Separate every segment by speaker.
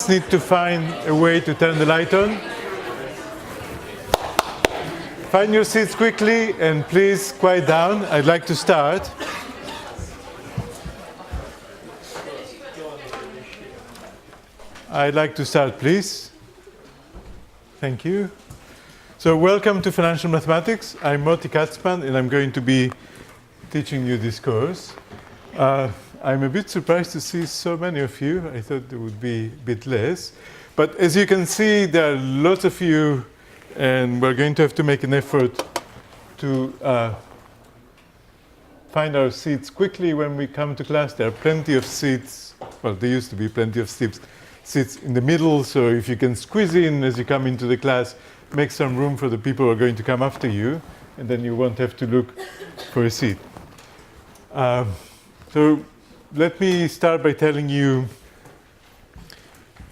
Speaker 1: just need to find a way to turn the light on. Find your seats quickly and please quiet down. I'd like to start. I'd like to start, please. Thank you. So welcome to Financial Mathematics. I'm Moti Katzman, and I'm going to be teaching you this course. I'm a bit surprised to see so many of you. I thought there would be a bit less. But as you can see, there are lots of you, and we're going to have to make an effort to find our seats quickly when we come to class. There are plenty of seats. Well, there used to be plenty of seats in the middle, so if you can squeeze in as you come into the class, make some room for the people who are going to come after you, and then you won't have to look for a seat. So let me start by telling you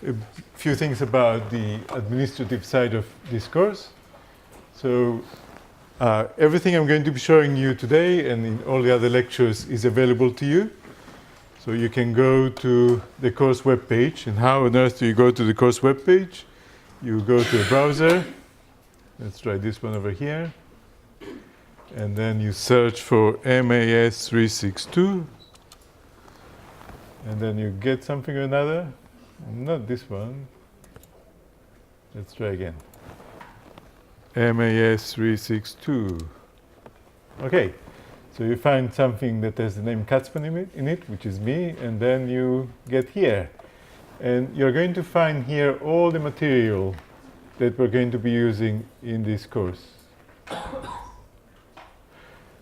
Speaker 1: a few things about the administrative side of this course. So everything I'm going to be showing you today and in all the other lectures is available to you. So you can go to the course webpage. And how on earth do you go to the course webpage? You go to a browser. Let's try this one over here. And then you search for MAS653. And then you get something or another. Not this one. Let's try again. MAS362. Okay. So you find something that has the name Katzman in it, which is me, and then you get here. And you're going to find here all the material that we're going to be using in this course.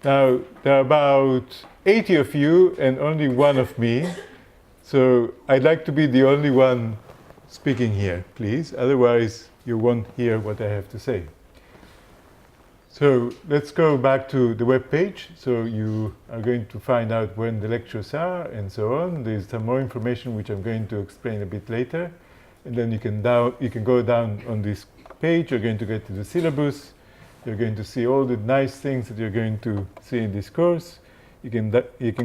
Speaker 1: Now, there are about 80 of you and only one of me. So I'd like to be the only one speaking here, please. Otherwise, you won't hear what I have to say. So let's go back to the web page. So you are going to find out when the lectures are and so on. There's some more information which I'm going to explain a bit later. And then you can go down on this page. You're going to get to the syllabus. You're going to see all the nice things that you're going to see in this course. You can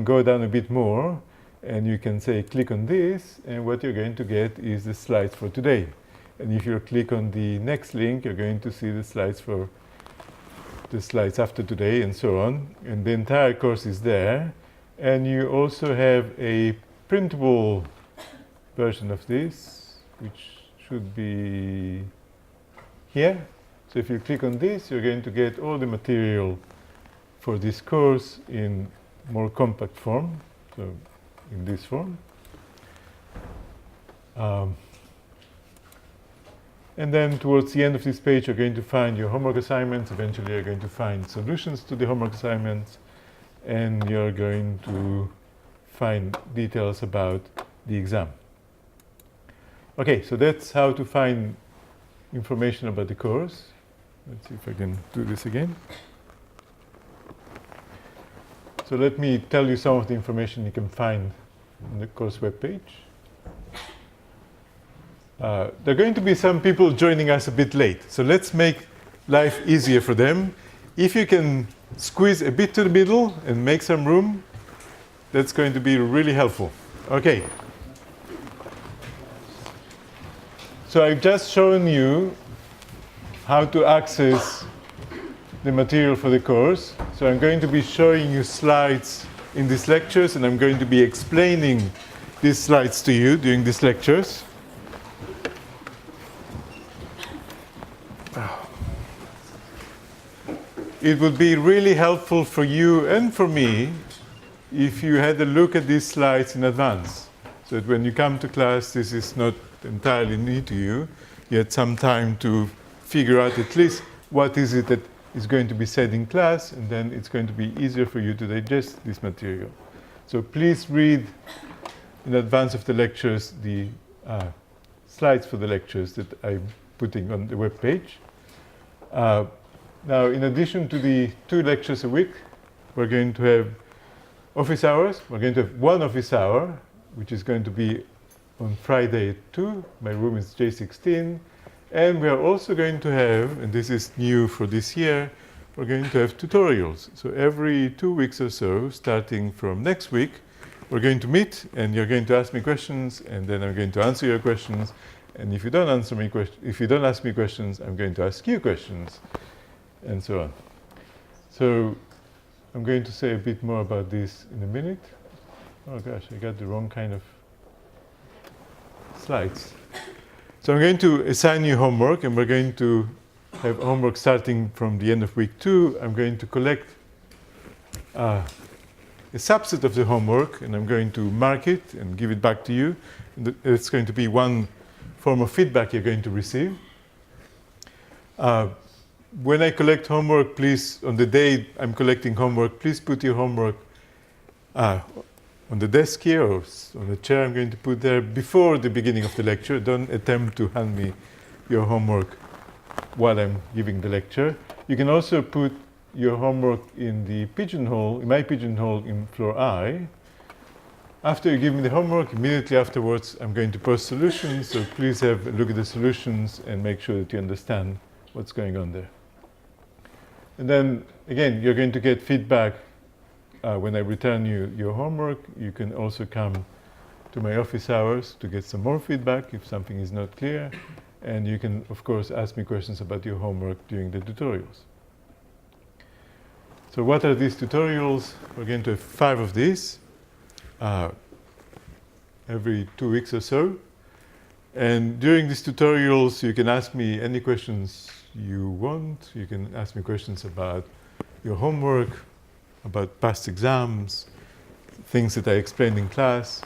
Speaker 1: go down a bit more, and you can say, click on this, and what you're going to get is the slides for today. And if you click on the next link, you're going to see the slides for the slides after today, and so on. And the entire course is there. And you also have a printable version of this, which should be here. So if you click on this, you're going to get all the material for this course in more compact form, so in this form. And then towards the end of this page, you're going to find your homework assignments. Eventually, you're going to find solutions to the homework assignments. And you're going to find details about the exam. Okay, so that's how to find information about the course. Let's see if I can do this again. So let me tell you some of the information you can find on the course webpage. There are going to be some people joining us a bit late, so let's make life easier for them. If you can squeeze a bit to the middle and make some room, that's going to be really helpful. Okay. So I've just shown you how to access the material for the course. So I'm going to be showing you slides in these lectures, and I'm going to be explaining these slides to you during these lectures. It would be really helpful for you and for me if you had a look at these slides in advance, so that when you come to class, this is not entirely new to you. You had some time to figure out at least what is it that is going to be said in class, and then it's going to be easier for you to digest this material. So please read in advance of the lectures the slides for the lectures that I'm putting on the web page. Now, in addition to the 2 lectures a week, we're going to have office hours. We're going to have 1 office hour, which is going to be on Friday at 2. My room is J16. And we are also going to have, and this is new for this year, we're going to have tutorials. So every 2 weeks or so, starting from next week, we're going to meet, and you're going to ask me questions, and then I'm going to answer your questions, And if you don't answer me if you don't ask me questions, I'm going to ask you questions, and so on. So I'm going to say a bit more about this in a minute. Oh gosh, I got the wrong kind of slides. So I'm going to assign you homework, and we're going to have homework starting from the end of week 2. I'm going to collect a subset of the homework, and I'm going to mark it and give it back to you. And it's going to be one form of feedback you're going to receive. When I collect homework, please, on the day I'm collecting homework, please put your homework on the desk here or on the chair I'm going to put there before the beginning of the lecture. Don't attempt to hand me your homework while I'm giving the lecture. You can also put your homework in the pigeonhole, in my pigeonhole in floor I. After you give me the homework, immediately afterwards I'm going to post solutions, so please have a look at the solutions and make sure that you understand what's going on there. And then, again, you're going to get feedback when I return you your homework. You can also come to my office hours to get some more feedback if something is not clear. And you can, of course, ask me questions about your homework during the tutorials. So what are these tutorials? We're going to have 5 of these every 2 weeks or so. And during these tutorials, you can ask me any questions you want. You can ask me questions about your homework, about past exams, things that I explained in class,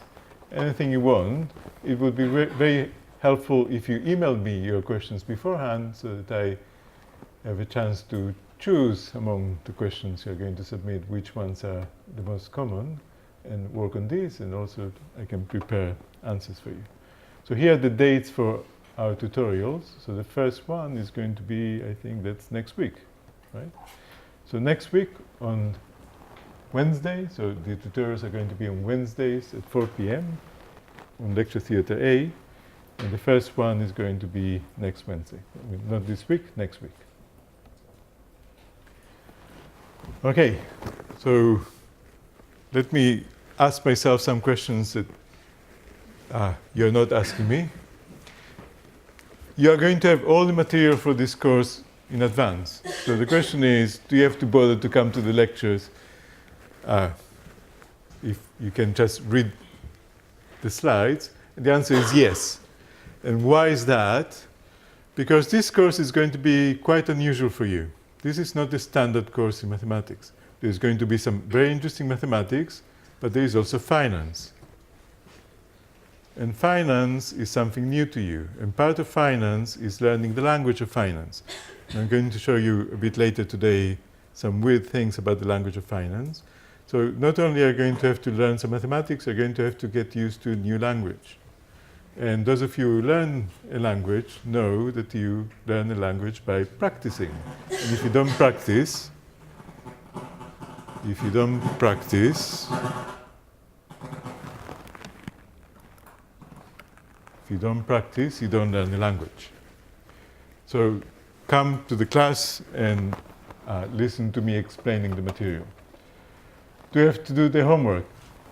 Speaker 1: anything you want. It would be very helpful if you emailed me your questions beforehand so that I have a chance to choose among the questions you're going to submit which ones are the most common and work on these, and also I can prepare answers for you. So here are the dates for our tutorials. So the first one is going to be, I think that's next week, right? So next week on Wednesday, so the tutorials are going to be on Wednesdays at 4 p.m. on Lecture Theatre A, and the first one is going to be next Wednesday. I mean, not this week, next week. Okay, so let me ask myself some questions that you're not asking me. You are going to have all the material for this course in advance. So the question is, do you have to bother to come to the lectures if you can just read the slides? And the answer is yes. And why is that? Because this course is going to be quite unusual for you. This is not a standard course in mathematics. There's going to be some very interesting mathematics, but there is also finance. And finance is something new to you. And part of finance is learning the language of finance. And I'm going to show you a bit later today some weird things about the language of finance. So not only are you going to have to learn some mathematics, you're going to have to get used to a new language. And those of you who learn a language know that you learn a language by practicing. And if you don't practice, you don't learn the language. So come to the class and listen to me explaining the material. Do you have to do the homework?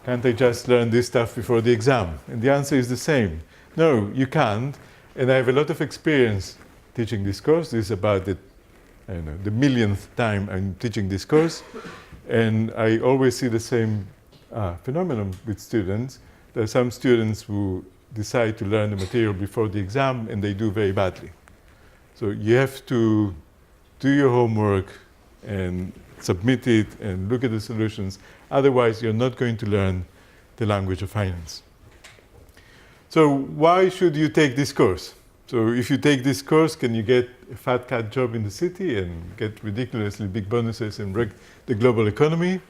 Speaker 1: Can't I just learn this stuff before the exam? And the answer is the same. No, you can't. And I have a lot of experience teaching this course. This is about the millionth time I'm teaching this course. And I always see the same phenomenon with students. There are some students who decide to learn the material before the exam, and they do very badly. So you have to do your homework and submit it and look at the solutions. Otherwise, you're not going to learn the language of finance. So why should you take this course? So if you take this course, can you get a fat cat job in the city and get ridiculously big bonuses and wreck the global economy?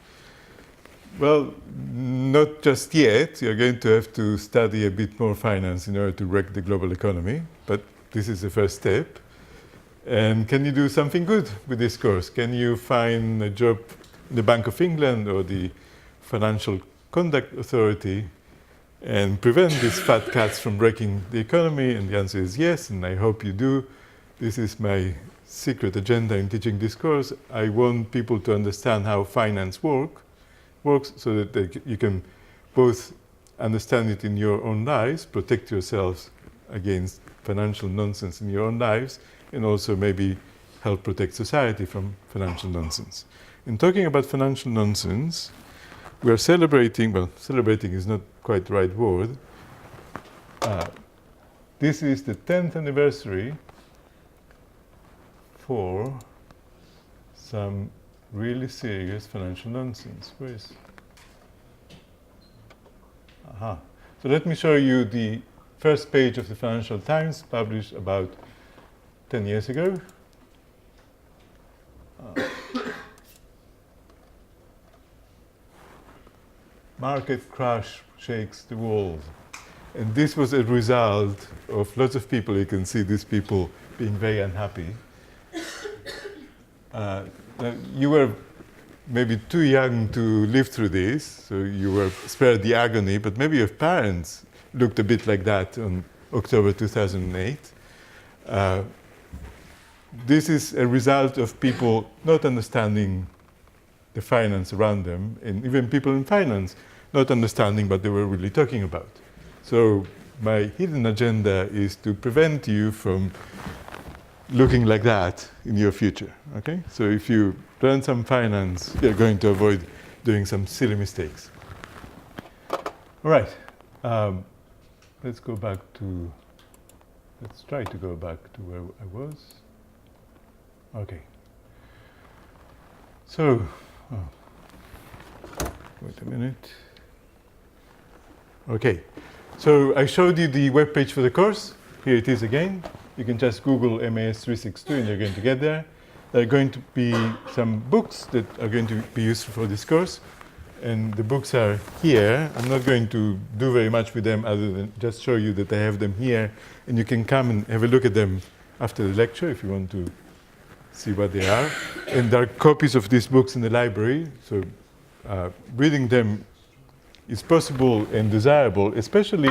Speaker 1: Well, not just yet. You're going to have to study a bit more finance in order to wreck the global economy, but this is the first step. And can you do something good with this course? Can you find a job in the Bank of England or the Financial Conduct Authority and prevent these fat cats from wrecking the economy? And the answer is yes, and I hope you do. This is my secret agenda in teaching this course. I want people to understand how finance works so that you can both understand it in your own lives, protect yourselves against financial nonsense in your own lives, and also maybe help protect society from financial nonsense. In talking about financial nonsense, we are celebrating, well, celebrating is not quite the right word. This is the 10th anniversary for some really serious financial nonsense. Where is? Aha. So let me show you the first page of the Financial Times, published about 10 years ago. Market crash shakes the world. And this was a result of lots of people. You can see these people being very unhappy. You were maybe too young to live through this, so you were spared the agony, but maybe your parents looked a bit like that on October 2008. This is a result of people not understanding the finance around them, and even people in finance not understanding what they were really talking about. So my hidden agenda is to prevent you from looking like that in your future, okay? So if you learn some finance, you're going to avoid doing some silly mistakes. All right, let's try to go back to where I was. Okay. So, wait a minute. Okay, so I showed you the web page for the course. Here it is again. You can just Google MAS6053 and you're going to get there. There are going to be some books that are going to be useful for this course. And the books are here. I'm not going to do very much with them other than just show you that I have them here. And you can come and have a look at them after the lecture if you want to see what they are. And there are copies of these books in the library. So reading them is possible and desirable, especially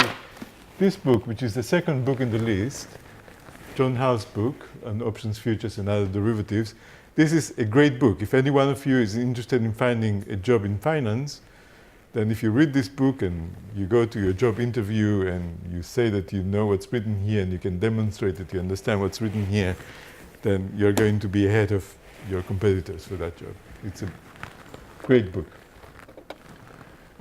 Speaker 1: this book, which is the second book in the list, John Howe's book on options, futures, and other derivatives. This is a great book. If any one of you is interested in finding a job in finance, then if you read this book and you go to your job interview and you say that you know what's written here and you can demonstrate that you understand what's written here, then you're going to be ahead of your competitors for that job. It's a great book.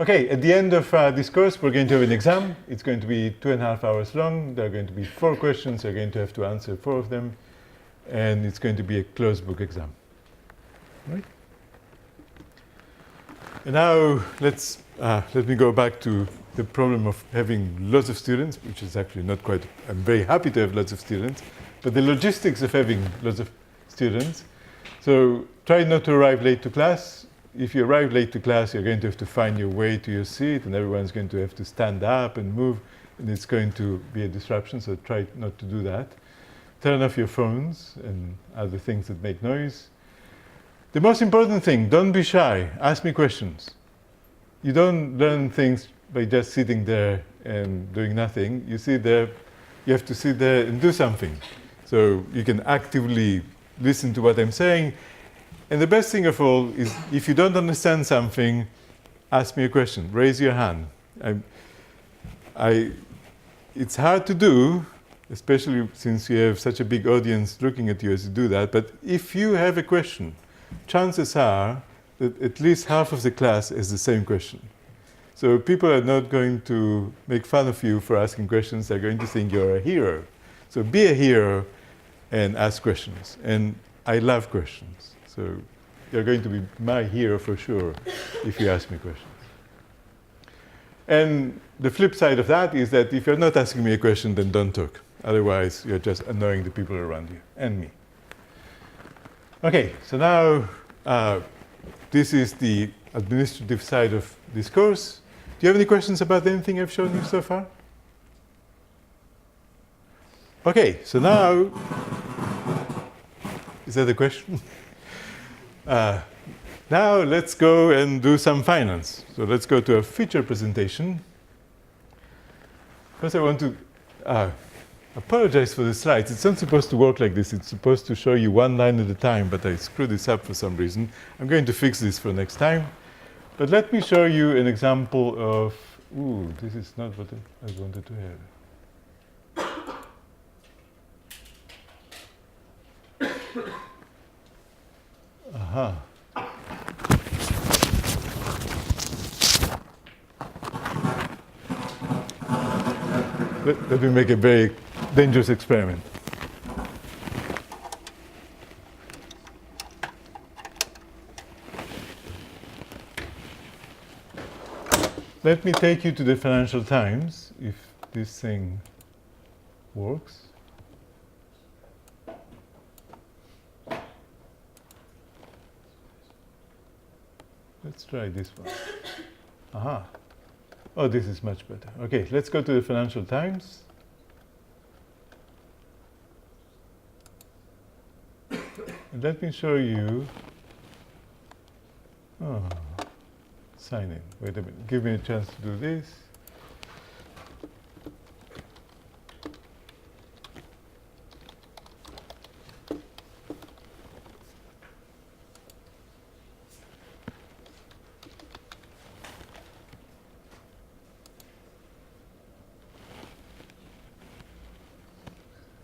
Speaker 1: Okay, at the end of this course, we're going to have an exam. It's going to be 2.5 hours long. There are going to be 4 questions. You're going to have to answer 4 of them. And it's going to be a closed book exam. Right? And now let me go back to the problem of having lots of students, which is actually not quite, I'm very happy to have lots of students, but the logistics of having lots of students. So try not to arrive late to class. If you arrive late to class, you're going to have to find your way to your seat, and everyone's going to have to stand up and move, and it's going to be a disruption, so try not to do that. Turn off your phones and other things that make noise. The most important thing, don't be shy. Ask me questions. You don't learn things by just sitting there and doing nothing. You sit there, you have to sit there and do something. So you can actively listen to what I'm saying. And the best thing of all is, if you don't understand something, ask me a question. Raise your hand. It's hard to do, especially since you have such a big audience looking at you as you do that. But if you have a question, chances are that at least half of the class has the same question. So people are not going to make fun of you for asking questions. They're going to think you're a hero. So be a hero and ask questions. And I love questions. So you're going to be my hero for sure if you ask me questions. And the flip side of that is that if you're not asking me a question, then don't talk. Otherwise, you're just annoying the people around you and me. Okay, so now this is the administrative side of this course. Do you have any questions about anything I've shown you so far? Okay, so now, is that a question? Now let's go and do some finance. So let's go to a feature presentation. First I want to apologize for the slides. It's not supposed to work like this. It's supposed to show you one line at a time, but I screwed this up for some reason. I'm going to fix this for next time. But let me show you an example of, this is not what I wanted to have. Aha. Let me make a very dangerous experiment. Let me take you to the Financial Times, if this thing works. Let's try this one. Aha. Oh, this is much better. Okay, let's go to the Financial Times. And let me show you. Oh, sign in. Wait a minute. Give me a chance to do this.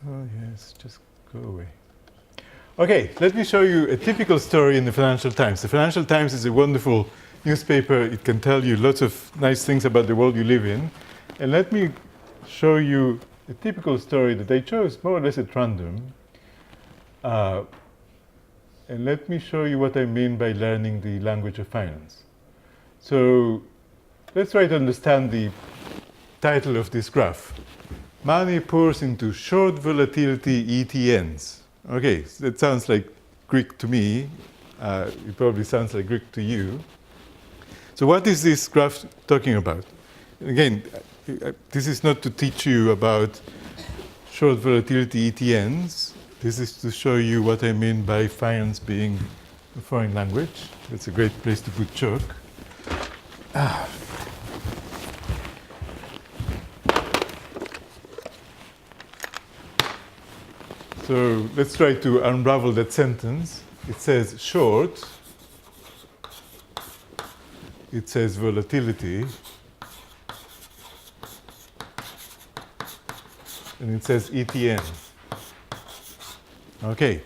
Speaker 1: Oh, yes, just go away. Okay, let me show you a typical story in the Financial Times. The Financial Times is a wonderful newspaper. It can tell you lots of nice things about the world you live in. And let me show you a typical story that I chose more or less at random. And let me show you what I mean by learning the language of finance. So let's try to understand the title of this graph. Money pours into short volatility ETNs. Okay, so that sounds like Greek to me. It probably sounds like Greek to you. So what is this graph talking about? Again, this is not to teach you about short volatility ETNs. This is to show you what I mean by finance being a foreign language. That's a great place to put chalk. So let's try to unravel that sentence. It says short. It says volatility. And it says ETN. Okay.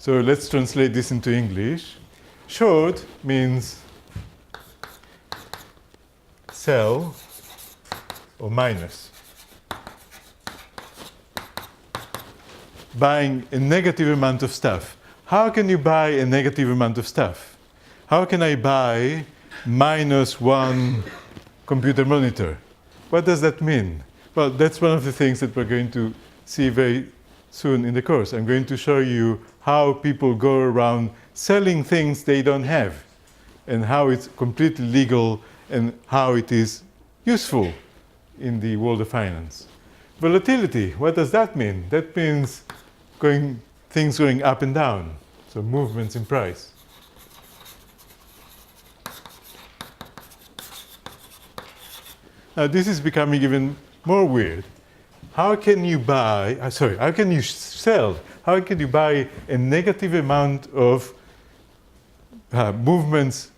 Speaker 1: So let's translate this into English. Short means sell or minus. Buying a negative amount of stuff. How can you buy a negative amount of stuff? How can I buy -1 computer monitor? What does that mean? Well, that's one of the things that we're going to see very soon in the course. I'm going to show you how people go around selling things they don't have, and how it's completely legal, and how it is useful in the world of finance. Volatility, what does that mean? That means things going up and down, so movements in price. Now this is becoming even more weird. How can you how can you sell? How can you buy a negative amount of movements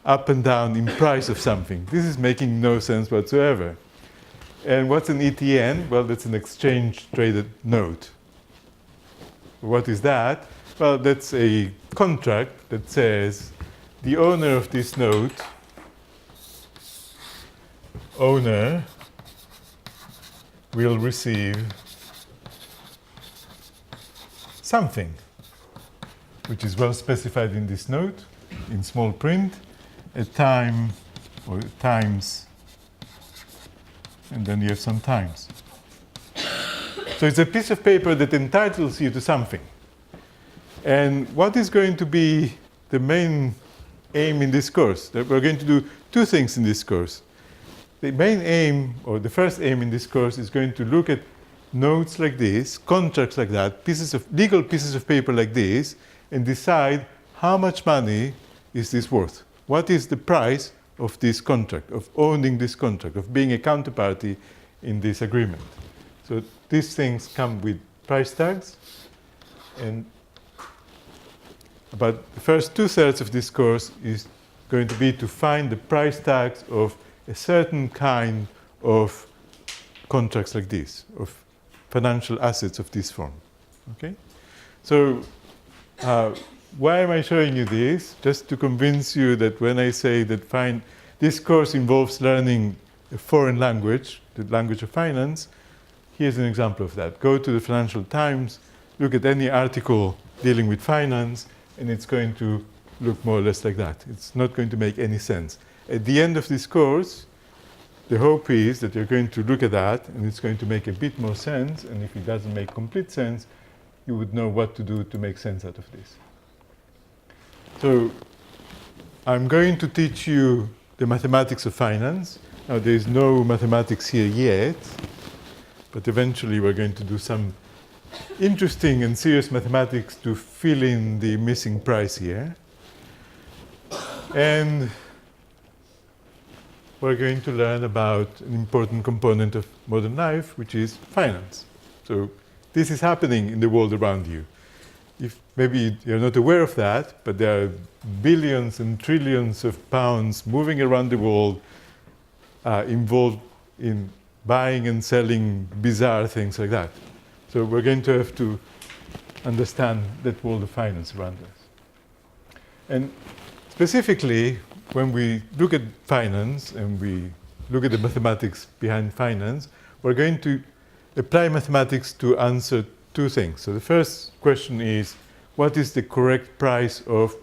Speaker 1: up and down in price of something? This is making no sense whatsoever. And what's an ETN? Well, that's an exchange traded note. What is that? Well, that's a contract that says the owner of this note, owner, will receive something, which is well specified in this note, in small print, at time or times, and then you have some times. So it's a piece of paper that entitles you to something. And what is going to be the main aim in this course? That we're going to do two things in this course. The main aim, or the first aim in this course, is going to look at notes like this, contracts like that, legal pieces of paper like this, and decide how much money is this worth. What is the price of this contract, of owning this contract, of being a counterparty in this agreement? So these things come with price tags, and about the first 2/3 of this course is going to be to find the price tags of a certain kind of contracts like this, of financial assets of this form. Okay? So Why am I showing you this? Just to convince you that when I say that this course involves learning a foreign language, the language of finance, here's an example of that. Go to the Financial Times, look at any article dealing with finance, and it's going to look more or less like that. It's not going to make any sense. At the end of this course, the hope is that you're going to look at that, and it's going to make a bit more sense, and if it doesn't make complete sense, you would know what to do to make sense out of this. So I'm going to teach you the mathematics of finance. Now, there is no mathematics here yet, but eventually we're going to do some interesting and serious mathematics to fill in the missing price here. And we're going to learn about an important component of modern life, which is finance. So this is happening in the world around you. If maybe you're not aware of that, but there are billions and trillions of pounds moving around the world involved in buying and selling bizarre things like that. So we're going to have to understand that world of finance around us. And specifically, when we look at finance and we look at the mathematics behind finance, we're going to apply mathematics to answer two things. So the first question is, what is the correct price of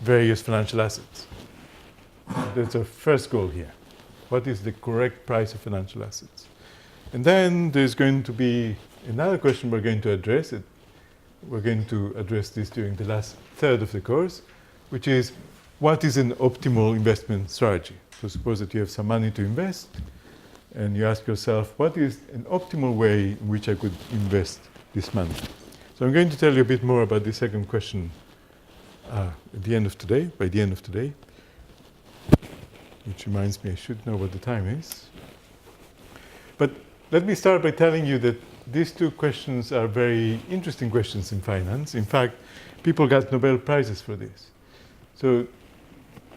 Speaker 1: various financial assets? That's our first goal here. What is the correct price of financial assets? And then there's going to be another question we're going to address. We're going to address this during the last third of the course, which is, what is an optimal investment strategy? So suppose that you have some money to invest, and you ask yourself, what is an optimal way in which I could invest this money? So I'm going to tell you a bit more about the second question at the end of today, by the end of today, which reminds me I should know what the time is. But let me start by telling you that these two questions are very interesting questions in finance. In fact, people got Nobel Prizes for this. So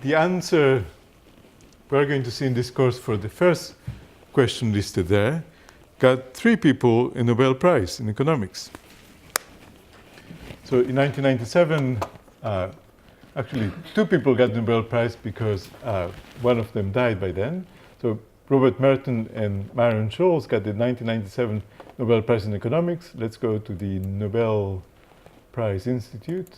Speaker 1: the answer we're going to see in this course for the first question listed there got 3 people a Nobel Prize in economics. So in 1997, actually 2 people got the Nobel Prize because one of them died by then. So Robert Merton and Myron Scholes got the 1997 Nobel Prize in economics. Let's go to the Nobel Prize Institute.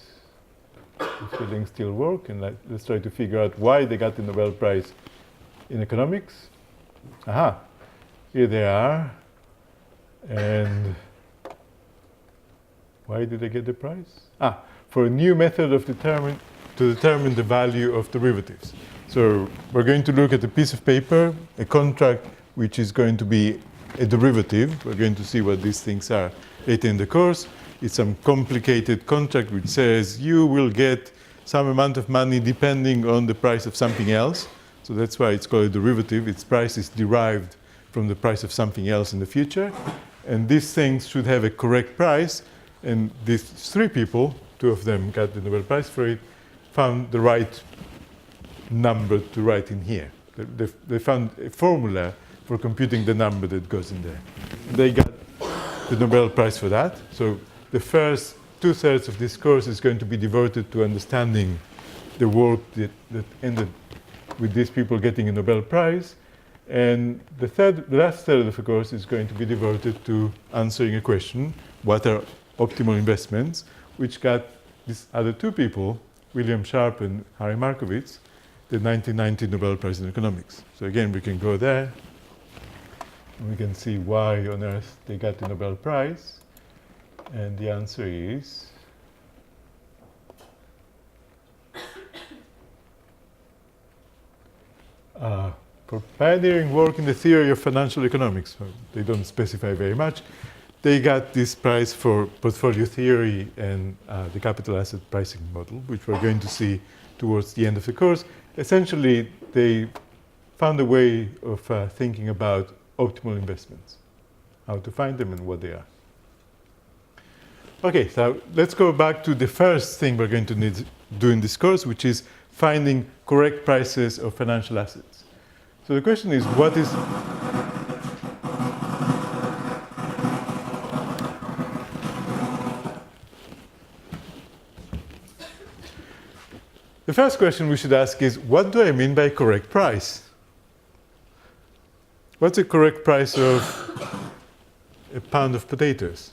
Speaker 1: If the links still work, and let's try to figure out why they got the Nobel Prize in economics. Aha, here they are. And why did they get the prize? For a new method of to determine the value of derivatives. So we're going to look at a piece of paper, a contract which is going to be a derivative. We're going to see what these things are later in the course. It's some complicated contract which says you will get some amount of money depending on the price of something else. So that's why it's called a derivative. Its price is derived from the price of something else in the future. And these things should have a correct price. And these 3 people, 2 of them got the Nobel Prize for it, found the right number to write in here. They found a formula for computing the number that goes in there. They got the Nobel Prize for that. So the first 2/3 of this course is going to be devoted to understanding the work that ended with these people getting a Nobel Prize. And the last third of the course is going to be devoted to answering a question, what are optimal investments, which got these other 2 people, William Sharpe and Harry Markowitz, the 1990 Nobel Prize in economics. So again, we can go there, and we can see why on earth they got the Nobel Prize. And the answer is for pioneering work in the theory of financial economics. So they don't specify very much. They got this prize for portfolio theory and the capital asset pricing model, which we're going to see towards the end of the course. Essentially, they found a way of thinking about optimal investments, how to find them and what they are. Okay, so let's go back to the first thing we're going to need to do in this course, which is finding correct prices of financial assets. So the question is, what is... The first question we should ask is, what do I mean by correct price? What's the correct price of a pound of potatoes?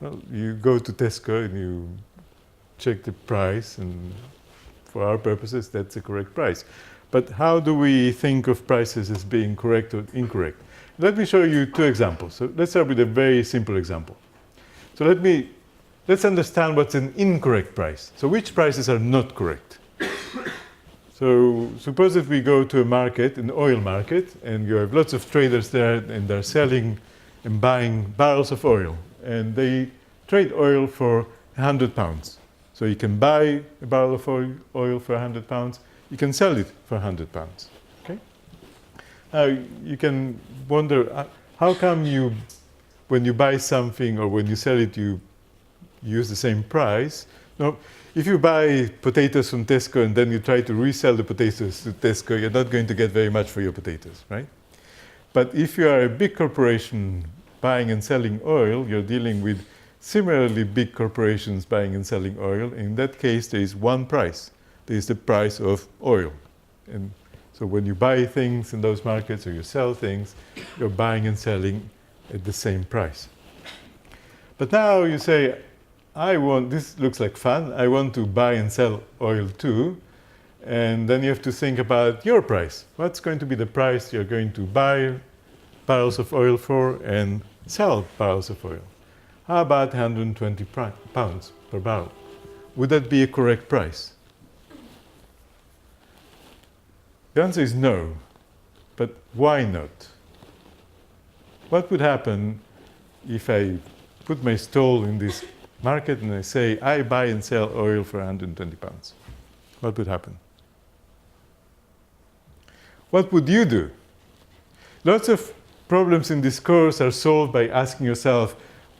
Speaker 1: Well, you go to Tesco and you check the price, and for our purposes, that's the correct price. But how do we think of prices as being correct or incorrect? Let me show you two examples. So let's start with a very simple example. So let's understand what's an incorrect price. So which prices are not correct? So suppose that we go to a market, an oil market, and you have lots of traders there, and they're selling and buying barrels of oil. And they trade oil for £100. So you can buy a barrel of oil for £100. You can sell it for £100. Okay? Now you can wonder, how come when you buy something or when you sell it, you use the same price? No, if you buy potatoes from Tesco and then you try to resell the potatoes to Tesco, you're not going to get very much for your potatoes, right? But if you are a big corporation buying and selling oil, you're dealing with similarly big corporations buying and selling oil. In that case, there is one price. There is the price of oil. And so when you buy things in those markets or you sell things, you're buying and selling at the same price. But now you say, this looks like fun, I want to buy and sell oil too. And then you have to think about your price. What's going to be the price you're going to buy barrels of oil for and sell barrels of oil? How about 120 pounds per barrel? Would that be a correct price? The answer is no. But why not? What would happen if I put my stall in this market and I say, I buy and sell oil for 120 pounds? What would happen? What would you do? Lots of problems in this course are solved by asking yourself,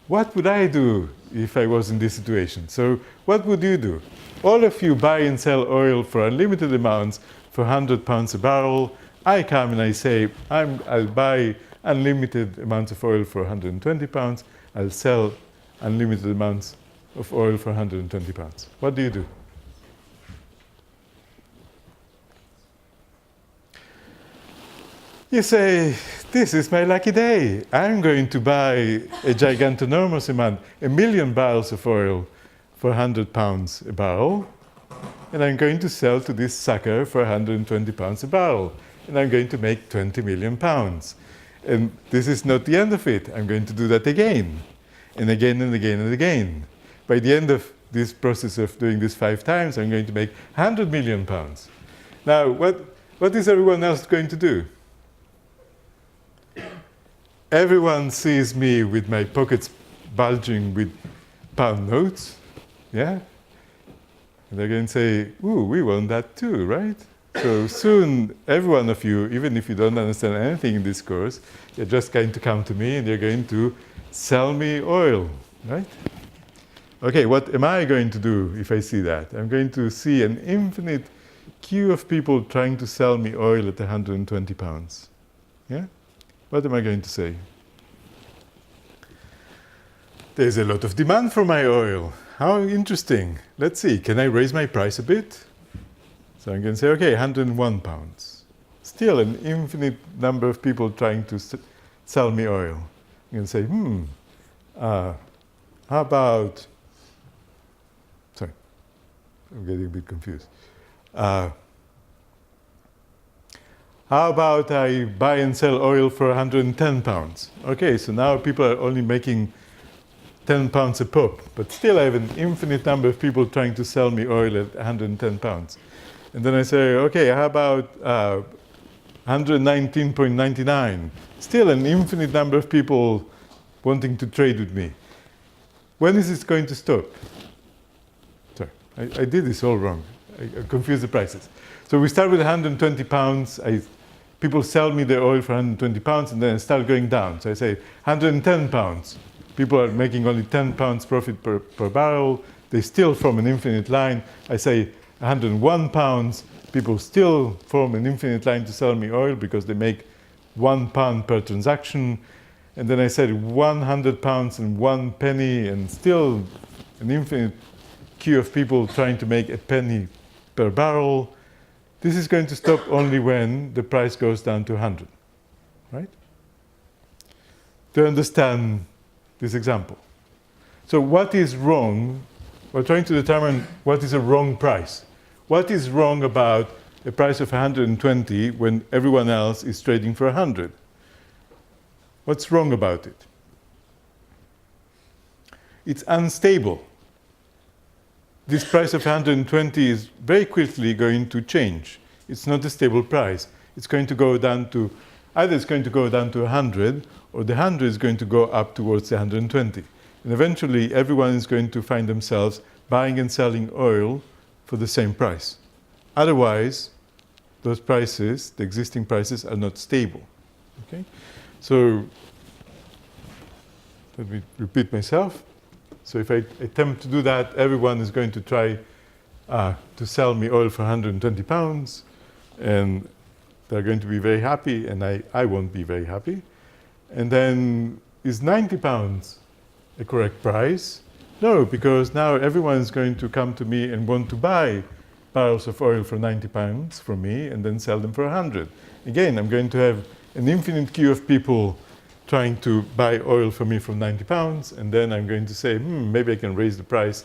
Speaker 1: what would I do if I was in this situation? So what would you do? All of you buy and sell oil for unlimited amounts for £100 a barrel. I come and I say, I'll buy unlimited amounts of oil for £120. I'll sell unlimited amounts of oil for £120. What do you do? You say, this is my lucky day. I'm going to buy a gigantonormous amount, 1 million barrels of oil for £100 a barrel. And I'm going to sell to this sucker for £120 a barrel. And I'm going to make £20 million. And this is not the end of it. I'm going to do that again, and again, and again, and again. By the end of this process of doing this 5 times, I'm going to make £100 million. Now, what is everyone else going to do? Everyone sees me with my pockets bulging with pound notes, yeah? And they're going to say, ooh, we want that too, right? So soon, every one of you, even if you don't understand anything in this course, you're just going to come to me and you're going to sell me oil, right? Okay, what am I going to do if I see that? I'm going to see an infinite queue of people trying to sell me oil at 120 pounds. Yeah? What am I going to say? There's a lot of demand for my oil. How interesting. Let's see, can I raise my price a bit? So I'm going to say, okay, 101 pounds. Still an infinite number of people trying to sell me oil. I'm going to say, how about, sorry, I'm getting a bit confused. How about I buy and sell oil for 110 pounds? Okay, so now people are only making 10 pounds a pop, but still I have an infinite number of people trying to sell me oil at 110 pounds. And then I say, okay, how about 119.99? Still an infinite number of people wanting to trade with me. When is this going to stop? Sorry, I did this all wrong. I confused the prices. So we start with 120 pounds. People sell me their oil for 120 pounds, and then I start going down. So I say 110 pounds. People are making only 10 pounds profit per barrel. They still form an infinite line. I say 101 pounds. People still form an infinite line to sell me oil because they make £1 per transaction. And then I said 100 pounds and 1 penny, and still an infinite queue of people trying to make a penny per barrel. This is going to stop only when the price goes down to 100, right? Do you understand this example? So what is wrong? We're trying to determine what is a wrong price. What is wrong about a price of 120 when everyone else is trading for 100? What's wrong about it? It's unstable. This price of 120 is very quickly going to change. It's not a stable price. It's going to go down to, either it's going to go down to 100, or the 100 is going to go up towards the 120. And eventually, everyone is going to find themselves buying and selling oil for the same price. Otherwise, those prices, the existing prices, are not stable. Okay? So, let me repeat myself. So if I attempt to do that, everyone is going to try to sell me oil for 120 pounds, and they're going to be very happy, and I won't be very happy. And then, is 90 pounds a correct price? No, because now everyone is going to come to me and want to buy barrels of oil for 90 pounds from me and then sell them for 100. Again, I'm going to have an infinite queue of people trying to buy oil for me from 90 pounds, and then I'm going to say, maybe I can raise the price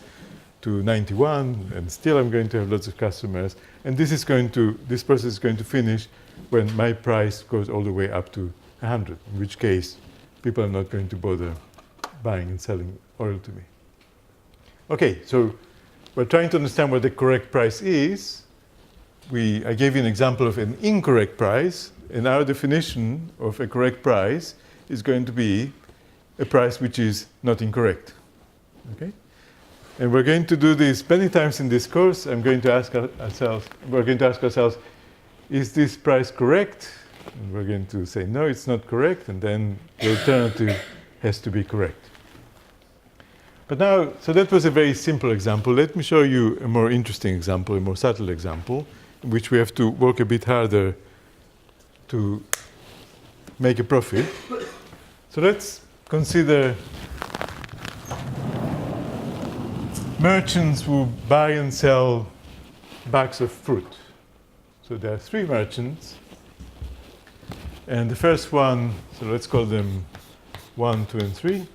Speaker 1: to 91, and still I'm going to have lots of customers. And this process is going to finish when my price goes all the way up to 100, in which case people are not going to bother buying and selling oil to me. Okay, so we're trying to understand what the correct price is. I gave you an example of an incorrect price, and our definition of a correct price is going to be a price which is not incorrect. Okay? And we're going to do this many times in this course. We're going to ask ourselves, is this price correct? And we're going to say, no, it's not correct, and then the alternative has to be correct. But now, so that was a very simple example. Let me show you a more interesting example, a more subtle example, in which we have to work a bit harder to make a profit. So let's consider merchants who buy and sell bags of fruit. So there are 3 merchants. And the first one, so let's call them 1, 2, and 3.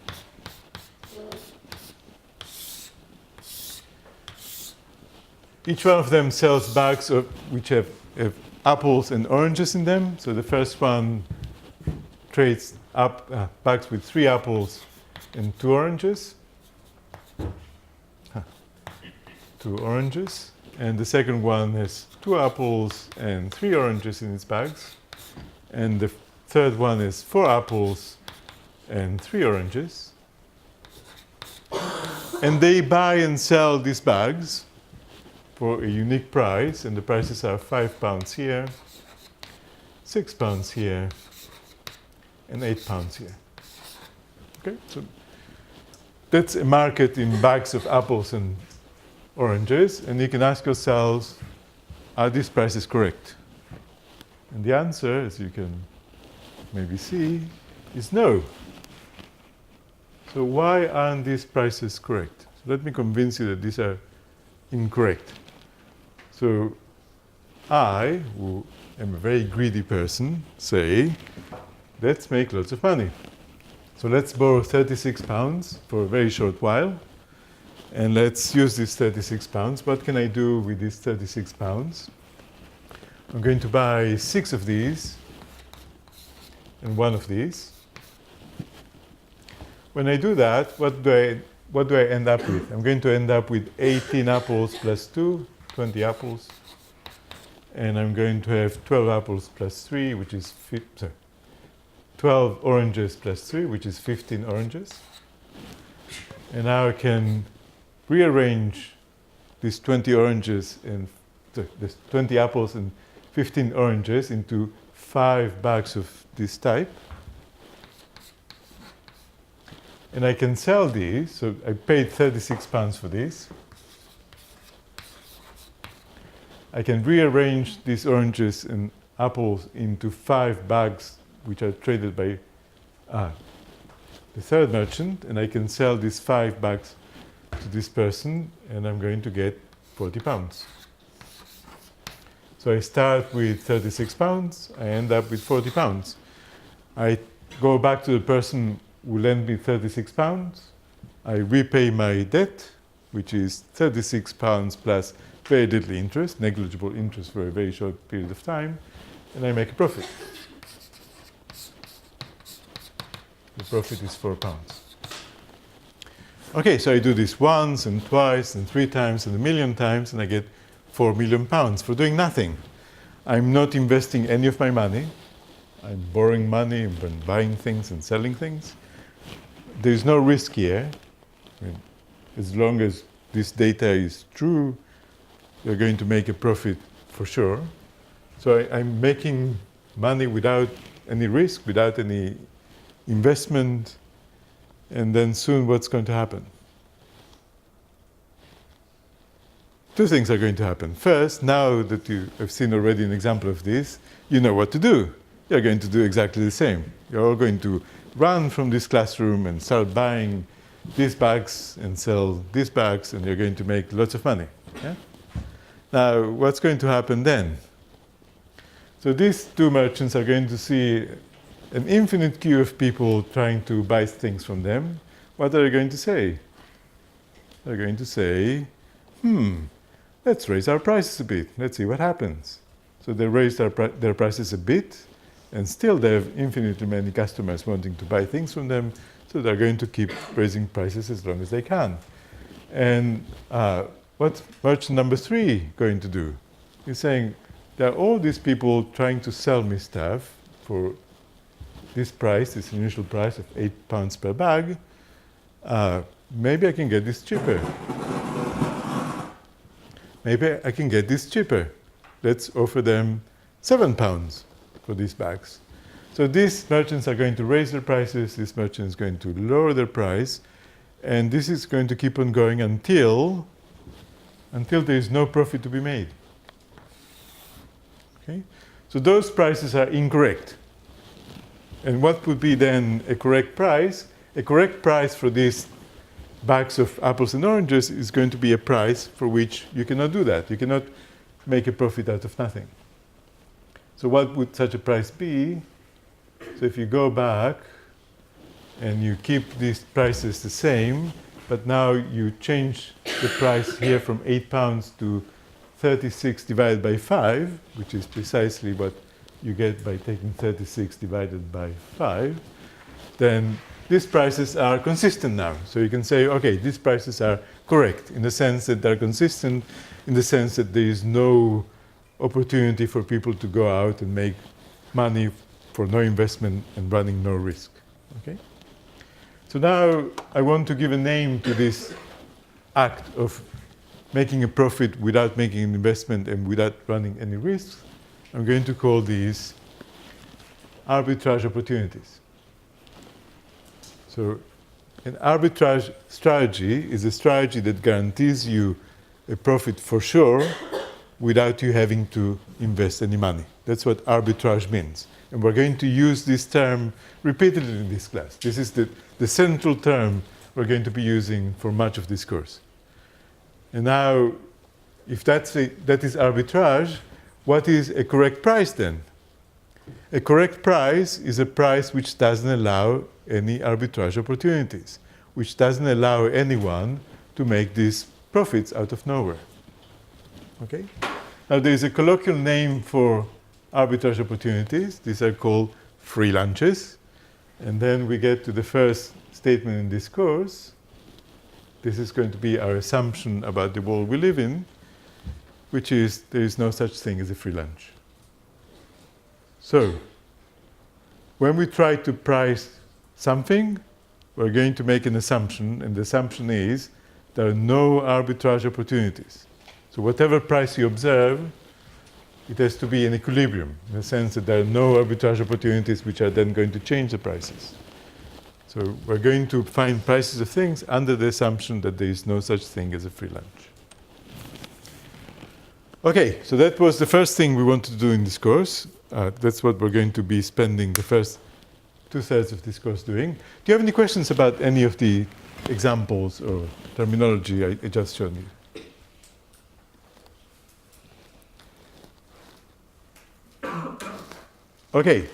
Speaker 1: Each one of them sells bags which have apples and oranges in them. So the first one trades bags with 3 apples and 2 oranges. 2 oranges. And the second one has 2 apples and 3 oranges in its bags. And the third one is 4 apples and 3 oranges. And they buy and sell these bags for a unique price, and the prices are £5 here, £6 here, and £8 here. Okay, so that's a market in bags of apples and oranges, and you can ask yourselves, are these prices correct? And the answer, as you can maybe see, is no. So why aren't these prices correct? So let me convince you that these are incorrect. So I, who am a very greedy person, say, let's make lots of money. So let's borrow £36 for a very short while, and let's use this £36. What can I do with these £36? I'm going to buy 6 of these and 1 of these. When I do that, what do I end up with? I'm going to end up with 18 apples plus 2, 20 apples. And I'm going to have 12 apples plus 3, which is 12 oranges plus 3, which is 15 oranges. And now I can rearrange these 20 oranges and this 20 apples and 15 oranges into 5 bags of this type. And I can sell these, so I paid £36 for these. I can rearrange these oranges and apples into 5 bags, which are traded by the third merchant, and I can sell these 5 bags to this person, and I'm going to get £40. So I start with 36 pounds, I end up with 40 pounds. I go back to the person who lent me 36 pounds, I repay my debt, which is 36 pounds plus very little interest, negligible interest for a very short period of time, and I make a profit. The profit is 4 pounds. Okay, so I do this once and twice and 3 times and 1,000,000 times, and I get 4 million pounds for doing nothing. I'm not investing any of my money. I'm borrowing money and buying things and selling things. There's no risk here. I mean, as long as this data is true, you're going to make a profit for sure. So I'm making money without any risk, without any investment, and then soon what's going to happen? Two things are going to happen. First, now that you have seen already an example of this, you know what to do. You're going to do exactly the same. You're all going to run from this classroom and start buying these bags and sell these bags, and you're going to make lots of money. Yeah? Now, what's going to happen then? So these two merchants are going to see an infinite queue of people trying to buy things from them. What are they going to say? They're going to say, let's raise our prices a bit. Let's see what happens. So they raised their prices a bit, and still they have infinitely many customers wanting to buy things from them, so they're going to keep raising prices as long as they can. And what's merchant number 3 going to do? He's saying, there are all these people trying to sell me stuff for this price, this initial price of 8 pounds per bag. Maybe I can get this cheaper. Maybe I can get this cheaper. Let's offer them 7 pounds for these bags. So these merchants are going to raise their prices, this merchant is going to lower their price, and this is going to keep on going until there is no profit to be made. Okay? So those prices are incorrect. And what would be then a correct price? A correct price for these bags of apples and oranges is going to be a price for which you cannot do that. You cannot make a profit out of nothing. So what would such a price be? So if you go back and you keep these prices the same, but now you change the price here from 8 pounds to 36 divided by 5, which is precisely what you get by taking 36 divided by 5, then these prices are consistent now. So you can say, okay, these prices are correct in the sense that they're consistent, in the sense that there is no opportunity for people to go out and make money for no investment and running no risk. Okay? So now I want to give a name to this act of making a profit without making an investment and without running any risks. I'm going to call these arbitrage opportunities. So an arbitrage strategy is a strategy that guarantees you a profit for sure without you having to invest any money. That's what arbitrage means. And we're going to use this term repeatedly in this class. This is the central term we're going to be using for much of this course. And now, if that is arbitrage, what is a correct price then? A correct price is a price which doesn't allow any arbitrage opportunities, which doesn't allow anyone to make these profits out of nowhere. Okay? Now there is a colloquial name for arbitrage opportunities. These are called free lunches. And then we get to the first statement in this course. This is going to be our assumption about the world we live in, which is there is no such thing as a free lunch. So, when we try to price something, we're going to make an assumption, and the assumption is there are no arbitrage opportunities. So whatever price you observe, it has to be in equilibrium, in the sense that there are no arbitrage opportunities which are then going to change the prices. So we're going to find prices of things under the assumption that there is no such thing as a free lunch. Okay, so that was the first thing we wanted to do in this course. That's what we're going to be spending the first 2/3 of this course doing. Do you have any questions about any of the examples or terminology I just showed you? Okay,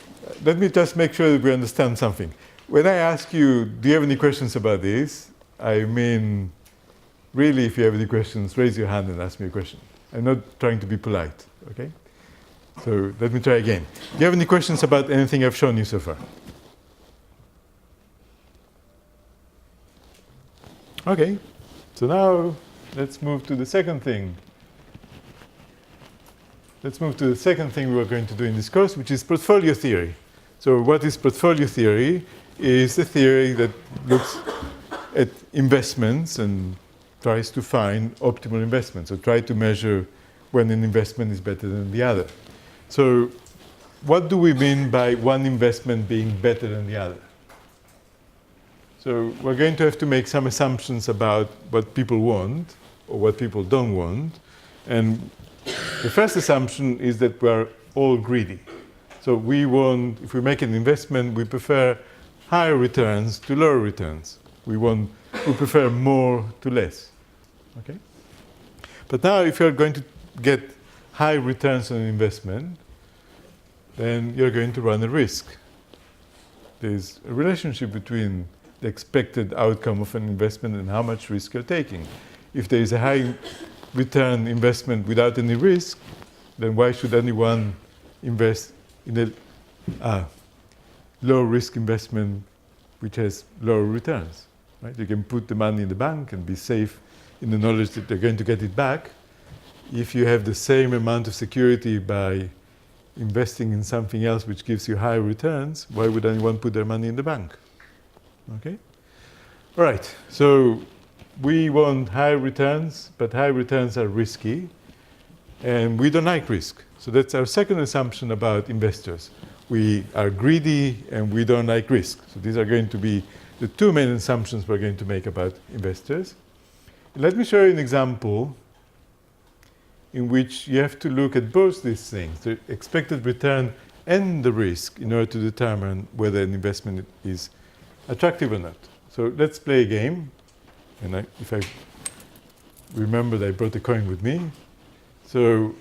Speaker 1: let me just make sure that we understand something. When I ask you, do you have any questions about this? I mean, really, if you have any questions, raise your hand and ask me a question. I'm not trying to be polite, okay? So let me try again. Do you have any questions about anything I've shown you so far? Okay, so now let's move to the second thing. Let's move to the second thing we're going to do in this course, which is portfolio theory. So what is portfolio theory? Is a theory that looks at investments and tries to find optimal investments, or try to measure when an investment is better than the other. So what do we mean by one investment being better than the other? So we're going to have to make some assumptions about what people want or what people don't want. And the first assumption is that we're all greedy. So we want, if we make an investment, we prefer higher returns to lower returns. We prefer more to less. Okay? But now if you're going to get high returns on an investment, then you're going to run a risk. There's a relationship between the expected outcome of an investment and how much risk you're taking. If there is a high return investment without any risk, then why should anyone invest in a low risk investment which has lower returns? Right? You can put the money in the bank and be safe in the knowledge that they're going to get it back. If you have the same amount of security by investing in something else which gives you higher returns, why would anyone put their money in the bank? Okay? All right, so we want high returns, but high returns are risky, and we don't like risk. So that's our second assumption about investors. We are greedy and we don't like risk. So these are going to be the two main assumptions we're going to make about investors. Let me show you an example in which you have to look at both these things, the expected return and the risk, in order to determine whether an investment is attractive or not. So let's play a game. And if I remember that I brought a coin with me. So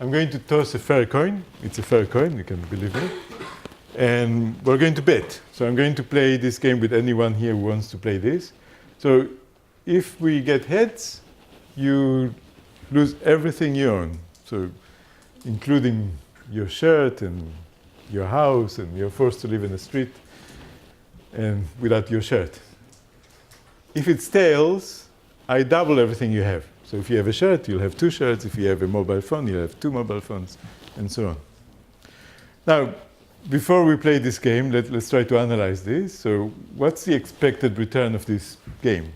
Speaker 1: I'm going to toss a fair coin. It's a fair coin, you can believe me. And we're going to bet. So I'm going to play this game with anyone here who wants to play this. So if we get heads, you lose everything you own. So including your shirt and your house, and you're forced to live in the street and without your shirt. If it's tails, I double everything you have. So if you have a shirt, you'll have two shirts. If you have a mobile phone, you'll have two mobile phones, and so on. Now, before we play this game, let's try to analyze this. So what's the expected return of this game?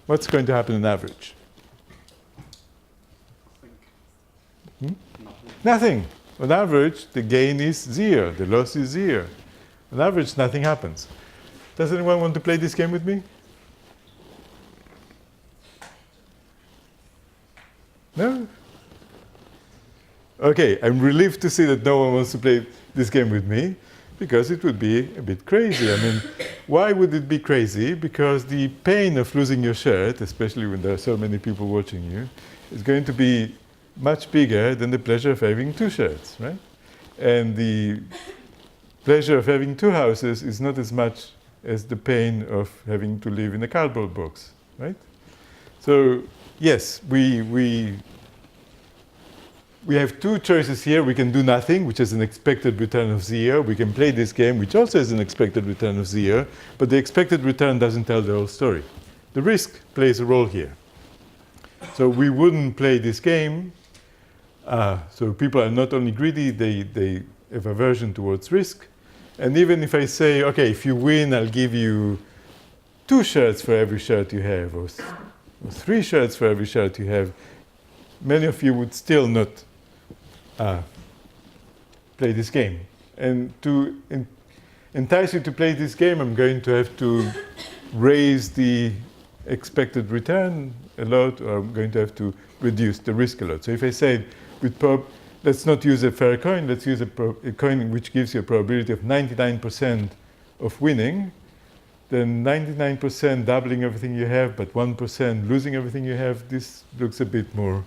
Speaker 1: What's going to happen on average? Nothing. On average, the gain is zero. The loss is zero. On average, nothing happens. Does anyone want to play this game with me? No? Okay, I'm relieved to see that no one wants to play this game with me, because it would be a bit crazy. I mean, why would it be crazy? Because the pain of losing your shirt, especially when there are so many people watching you, is going to be much bigger than the pleasure of having two shirts, right? And the pleasure of having two houses is not as much as the pain of having to live in a cardboard box, right? So yes, we have two choices here. We can do nothing, which has an expected return of zero. We can play this game, which also has an expected return of zero, but the expected return doesn't tell the whole story. The risk plays a role here. So we wouldn't play this game. So people are not only greedy, they have aversion towards risk. And even if I say, okay, if you win, I'll give you 2 shirts for every shirt you have, or 3 shirts for every shirt you have, many of you would still not play this game. And to entice you to play this game, I'm going to have to raise the expected return a lot, or I'm going to have to reduce the risk a lot. So if I say, let's not use a fair coin, let's use a coin which gives you a probability of 99% of winning, then 99% doubling everything you have, but 1% losing everything you have, this looks a bit more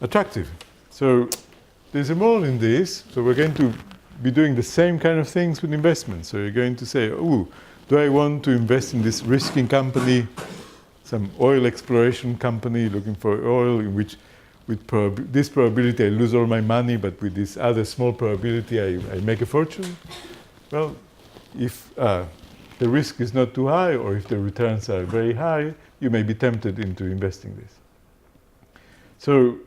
Speaker 1: attractive. So there's a moral in this. So we're going to be doing the same kind of things with investments. So you're going to say, oh, do I want to invest in this risky company, some oil exploration company looking for oil, in which with this probability I lose all my money, but with this other small probability I make a fortune? Well, if the risk is not too high, or if the returns are very high, you may be tempted into investing this. So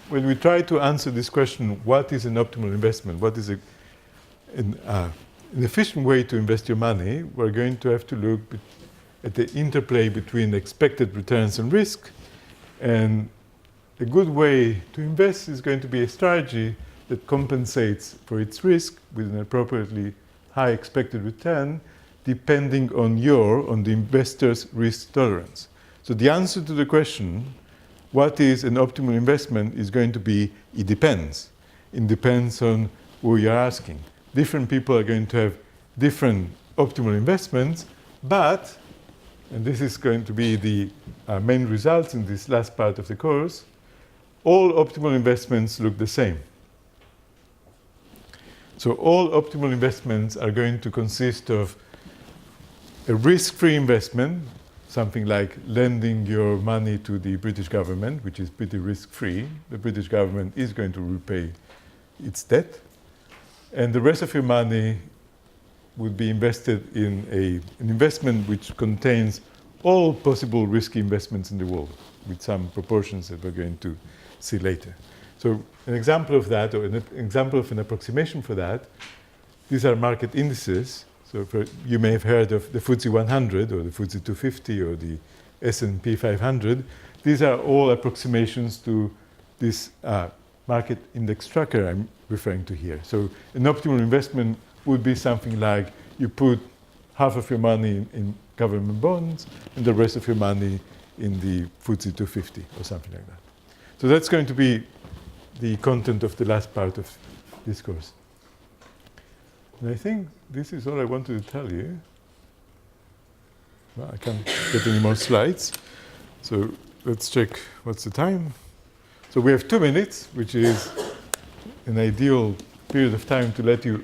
Speaker 1: when we try to answer this question, what is an optimal investment? What is an efficient way to invest your money? We're going to have to look at the interplay between expected returns and risk. And a good way to invest is going to be a strategy that compensates for its risk with an appropriately high expected return, depending on the investor's risk tolerance. So the answer to the question, what is an optimal investment, is going to be, it depends. It depends on who you're asking. Different people are going to have different optimal investments, but, and this is going to be the main results in this last part of the course, all optimal investments look the same. So all optimal investments are going to consist of a risk-free investment, something like lending your money to the British government, which is pretty risk-free. The British government is going to repay its debt. And the rest of your money would be invested in an investment which contains all possible risky investments in the world, with some proportions that we're going to see later. So an example of that, or an example of an approximation for that, these are market indices. So you may have heard of the FTSE 100 or the FTSE 250 or the S&P 500. These are all approximations to this market index tracker I'm referring to here. So an optimal investment would be something like you put half of your money in government bonds and the rest of your money in the FTSE 250 or something like that. So that's going to be the content of the last part of this course. And I think this is all I wanted to tell you. Well, I can't get any more slides. So let's check what's the time. So we have 2 minutes, which is an ideal period of time to let you